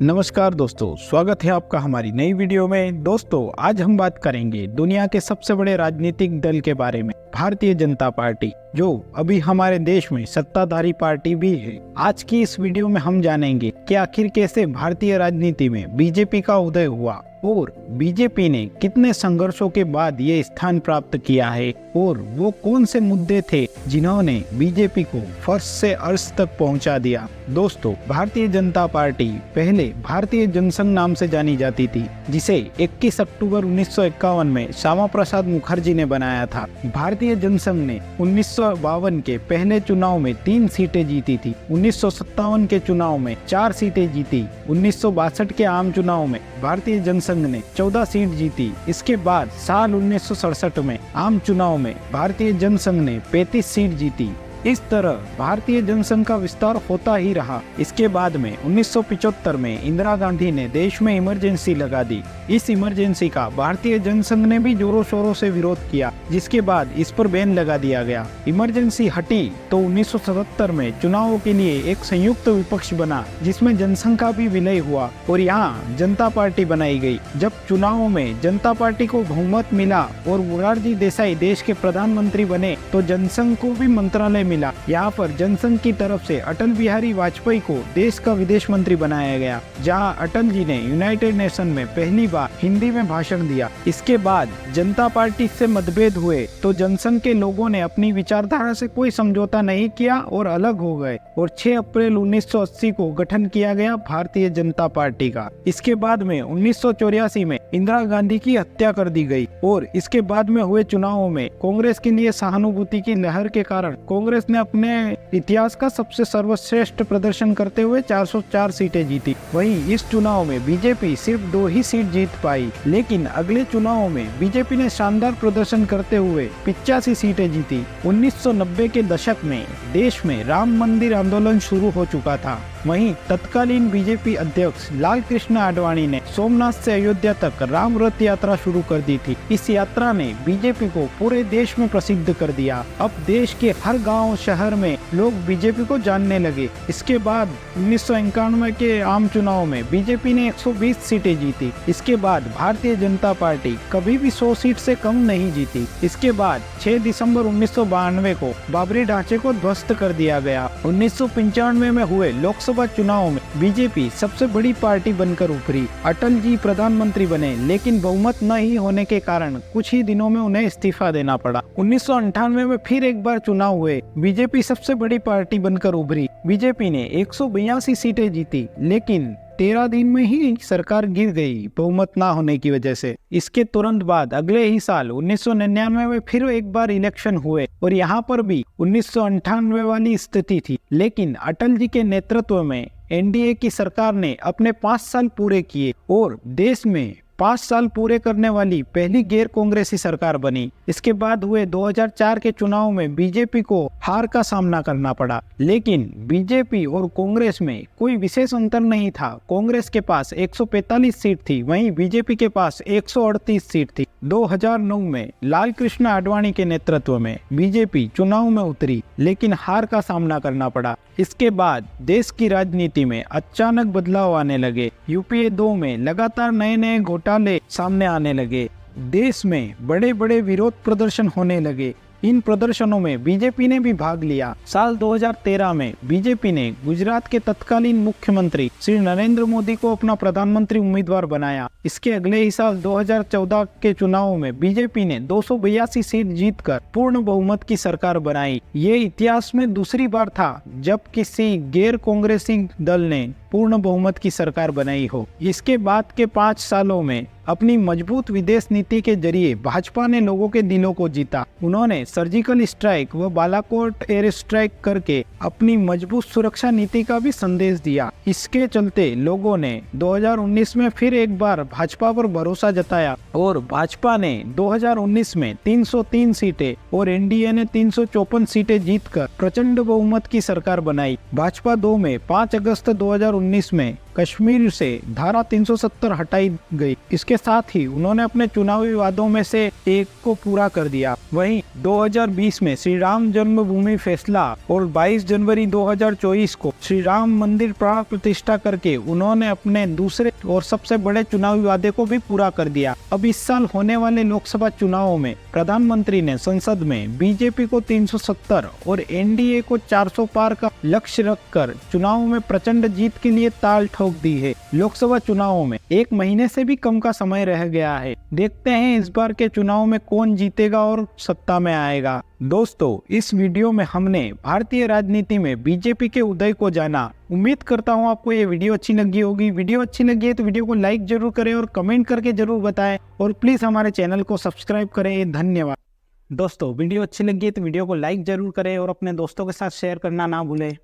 नमस्कार दोस्तों, स्वागत है आपका हमारी नई वीडियो में। दोस्तों, आज हम बात करेंगे दुनिया के सबसे बड़े राजनीतिक दल के बारे में, भारतीय जनता पार्टी, जो अभी हमारे देश में सत्ताधारी पार्टी भी है। आज की इस वीडियो में हम जानेंगे कि आखिर कैसे भारतीय राजनीति में बीजेपी का उदय हुआ और बीजेपी ने कितने संघर्षों के बाद ये स्थान प्राप्त किया है और वो कौन से मुद्दे थे जिन्होंने बीजेपी को फर्श से अर्श तक पहुंचा दिया। दोस्तों, भारतीय जनता पार्टी पहले भारतीय जनसंघ नाम से जानी जाती थी, जिसे 21 अक्टूबर 1951 में श्यामा प्रसाद मुखर्जी ने बनाया था। भारतीय जनसंघ ने 1952 के पहले चुनाव में 3 सीटें जीती थी, 1957 के चुनाव में 4 सीटें जीती, 1962 के आम चुनाव में भारतीय जनसंघ ने 14 सीट जीती। इसके बाद साल 1967 में आम चुनाव में भारतीय जनसंघ ने 35 सीट जीती। इस तरह भारतीय जनसंघ का विस्तार होता ही रहा। इसके बाद में 1975 में इंदिरा गांधी ने देश में इमरजेंसी लगा दी। इस इमरजेंसी का भारतीय जनसंघ ने भी जोरों शोरों से विरोध किया, जिसके बाद इस पर बैन लगा दिया गया। इमरजेंसी हटी तो 1977 में चुनावों के लिए एक संयुक्त विपक्ष बना, जिसमें जनसंघ का भी विलय हुआ और यहाँ जनता पार्टी बनाई गई। जब चुनावों में जनता पार्टी को बहुमत मिला और मोरारजी देसाई देश के प्रधानमंत्री बने, तो जनसंघ को भी मंत्रालय मिला। यहाँ पर जनसंघ की तरफ से अटल बिहारी वाजपेयी को देश का विदेश मंत्री बनाया गया, जहाँ अटल जी ने यूनाइटेड नेशन में पहली बार हिंदी में भाषण दिया। इसके बाद जनता पार्टी से मतभेद हुए तो जनसंघ के लोगों ने अपनी विचारधारा से कोई समझौता नहीं किया और अलग हो गए और 6 अप्रैल 1980 को गठन किया गया भारतीय जनता पार्टी का। इसके बाद में 1984 में इंदिरा गांधी की हत्या कर दी गई और इसके बाद में हुए चुनावों में कांग्रेस के लिए सहानुभूति की लहर के कारण कांग्रेस ने अपने इतिहास का सबसे सर्वश्रेष्ठ प्रदर्शन करते हुए 404 सीटें जीती। वहीं इस चुनाव में बीजेपी सिर्फ 2 ही सीट जीत पाई, लेकिन अगले चुनावों में बीजेपी ने शानदार प्रदर्शन करते हुए 85 सीटें जीती। 1990 के दशक में देश में राम मंदिर आंदोलन शुरू हो चुका था। वहीं तत्कालीन बीजेपी अध्यक्ष लाल कृष्ण आडवाणी ने सोमनाथ से अयोध्या तक राम रथ यात्रा शुरू कर दी थी। इस यात्रा ने बीजेपी को पूरे देश में प्रसिद्ध कर दिया। अब देश के हर गांव शहर में लोग बीजेपी को जानने लगे। इसके बाद 1991 के आम चुनाव में बीजेपी ने 120 सीटें जीती। इसके बाद भारतीय जनता पार्टी कभी भी 100 सीट से कम नहीं जीती। इसके बाद 6 दिसंबर 1992 को बाबरी ढांचे को ध्वस्त कर दिया गया। 1995 में हुए लोकसभा चुनाव में बीजेपी सबसे बड़ी पार्टी बनकर उभरी। अटल जी प्रधानमंत्री बने, लेकिन बहुमत न ही होने के कारण कुछ ही दिनों में उन्हें इस्तीफा देना पड़ा। 1998 में फिर एक बार चुनाव हुए, बीजेपी सबसे बड़ी पार्टी बनकर उभरी। बीजेपी ने 182 सीटें जीती, लेकिन 13 दिन में ही सरकार गिर गई बहुमत ना होने की वजह से। इसके तुरंत बाद अगले ही साल 1999 में फिर एक बार इलेक्शन हुए और यहाँ पर भी 1998 वाली स्थिति थी, लेकिन अटल जी के नेतृत्व में एनडीए की सरकार ने अपने 5 साल पूरे किए और देश में 5 साल पूरे करने वाली पहली गैर कांग्रेसी सरकार बनी। इसके बाद हुए 2004 के चुनाव में बीजेपी को हार का सामना करना पड़ा, लेकिन बीजेपी और कांग्रेस में कोई विशेष अंतर नहीं था। कांग्रेस के पास 145 सीट थी, वहीं बीजेपी के पास 138 सीट थी। 2009 में लाल कृष्ण आडवाणी के नेतृत्व में बीजेपी चुनाव में उतरी, लेकिन हार का सामना करना पड़ा। इसके बाद देश की राजनीति में अचानक बदलाव आने लगे। यूपीए 2 में लगातार नए नए घोटाले सामने आने लगे। देश में बड़े बड़े विरोध प्रदर्शन होने लगे। इन प्रदर्शनों में बीजेपी ने भी भाग लिया। साल 2013 में बीजेपी ने गुजरात के तत्कालीन मुख्यमंत्री श्री नरेंद्र मोदी को अपना प्रधानमंत्री उम्मीदवार बनाया। इसके अगले ही साल 2014 के चुनाव में बीजेपी ने 282 सीट जीतकर पूर्ण बहुमत की सरकार बनाई। ये इतिहास में दूसरी बार था जब किसी गैर कांग्रेसी दल ने पूर्ण बहुमत की सरकार बनाई हो। इसके बाद के 5 सालों में अपनी मजबूत विदेश नीति के जरिए भाजपा ने लोगों के दिलों को जीता। उन्होंने सर्जिकल स्ट्राइक व बालाकोट एयर स्ट्राइक करके अपनी मजबूत सुरक्षा नीति का भी संदेश दिया। इसके चलते लोगों ने 2019 में फिर एक बार भाजपा पर भरोसा जताया और भाजपा ने 2019 में 303 सीटें और एनडीए ने 354 सीटें जीतकर प्रचंड बहुमत की सरकार बनाई। भाजपा 2 में 5 अगस्त 2019 2019 में कश्मीर से धारा 370 हटाई गई। इसके साथ ही उन्होंने अपने चुनावी वादों में से एक को पूरा कर दिया। वहीं 2020 में श्री राम जन्मभूमि फैसला और 22 जनवरी 2024 को श्री राम मंदिर प्राण प्रतिष्ठा करके उन्होंने अपने दूसरे और सबसे बड़े चुनावी वादे को भी पूरा कर दिया। अब इस साल होने वाले लोकसभा चुनावों में प्रधानमंत्री ने संसद में बीजेपी को 370 और एनडीए को 400 पार का लक्ष्य रखकर चुनावों में प्रचंड जीत के लिए ताल ठोक दी है। लोकसभा चुनावों में 1 महीने से भी कम का समय रह गया है। देखते हैं इस बार के चुनाव में कौन जीतेगा और सत्ता में आएगा। दोस्तों, इस वीडियो में हमने भारतीय राजनीति में बीजेपी के उदय को जाना। उम्मीद करता हूँ आपको ये वीडियो अच्छी लगी होगी। वीडियो अच्छी लगी है तो वीडियो को लाइक जरूर करें और कमेंट करके जरूर बताएं और प्लीज हमारे चैनल को सब्सक्राइब करें। धन्यवाद। दोस्तों, वीडियो अच्छी लगी है तो वीडियो को लाइक जरूर करें और अपने दोस्तों के साथ शेयर करना ना भूलें।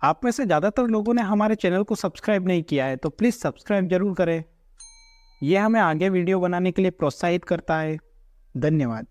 आप में से ज़्यादातर लोगों ने हमारे चैनल को सब्सक्राइब नहीं किया है तो प्लीज़ सब्सक्राइब जरूर करें। यह हमें आगे वीडियो बनाने के लिए प्रोत्साहित करता है। धन्यवाद।